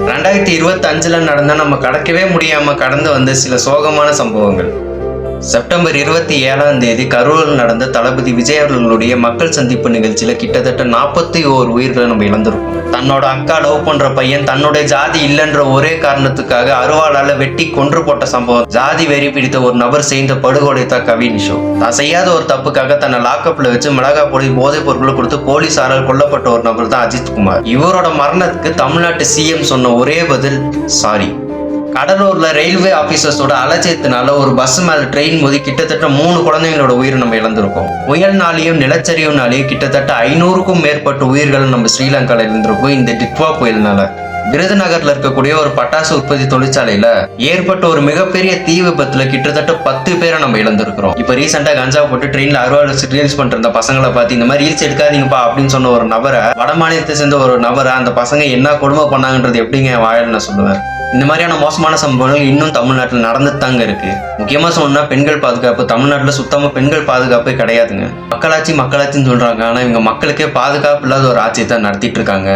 2025 நடந்த நம்ம கடக்கவே முடியாம கடந்து வந்த சில சோகமான சம்பவங்கள். செப்டம்பர் 27 கரூரில் நடந்த தளபதி விஜய் அவர்களுடைய மக்கள் சந்திப்பு நிகழ்ச்சியில கிட்டத்தட்ட 41 உயிர்களை நம்ம இழந்திருக்கோம். தன்னோட அக்கா லவ் பண்ற பையன் தன்னுடைய ஜாதி இல்லைன்ற ஒரே காரணத்துக்காக அருவாளால வெட்டி கொன்று போட்ட சம்பவம். ஜாதி வெறி பிடித்த ஒரு நபர் செய்த படுகொலை தான் கவினிஷோ. தான் செய்யாத ஒரு தப்புக்காக தன்னை லாக்கப்ல வச்சு மிளகா பொடி போதைப் பொருட்களை கொடுத்து போலீசாரால் கொல்லப்பட்ட ஒரு நபர் தான் அஜித் குமார். இவரோட மரணத்துக்கு தமிழ்நாட்டு சிஎம் சொன்ன ஒரே பதில் சாரி. கடலூர்ல ரயில்வே ஆபீசர்ஸோட அலட்சியத்தினால ஒரு பஸ் மேல ட்ரெயின் மோதி கிட்டத்தட்ட 3 குழந்தைங்களோட உயிரை நம்ம இழந்திருக்கோம். புயல்னாலையும் நிலச்சரிவுனாலையும் கிட்டத்தட்ட 500க்கும் மேற்பட்ட உயிர்கள் நம்ம ஸ்ரீலங்கால இருந்திருக்கும் இந்த டிட்வா புயல்னால. விருதுநகர்ல இருக்கக்கூடிய ஒரு பட்டாசு உற்பத்தி தொழிற்சாலையில ஏற்பட்ட ஒரு மிகப்பெரிய தீ விபத்துல கிட்டத்தட்ட 10 பேரை நம்ம இழந்திருக்கிறோம். இப்ப ரீசெண்டா கஞ்சா போட்டு ட்ரெயின்ல அறுவாள் வச்சு ரீல்ஸ் பண்ற அந்த பசங்களை பார்த்து இந்த மாதிரி ரீல்ஸ் எடுக்காதீங்கப்பா அப்படின்னு சொன்ன ஒரு நபரை, வட மாநிலத்தை சேர்ந்த ஒரு நபரை அந்த பசங்க என்ன கொடுமை பண்ணாங்கன்றது எப்படிங்க வாயில நான் சொல்லுவேன். இந்த மாதிரியான மோசமான சம்பவங்கள் இன்னும் தமிழ்நாட்டில் நடந்துட்டு தாங்க இருக்கு. முக்கியமா சொன்னா பெண்கள் பாதுகாப்பு தமிழ்நாட்டில் சுத்தமா பெண்கள் பாதுகாப்பே கிடையாதுங்க. மக்களாட்சின்னு சொல்றாங்க, ஆனா இவங்க மக்களுக்கே பாதுகாப்பு இல்லாத ஒரு ஆட்சியை தான் நடத்திட்டு இருக்காங்க.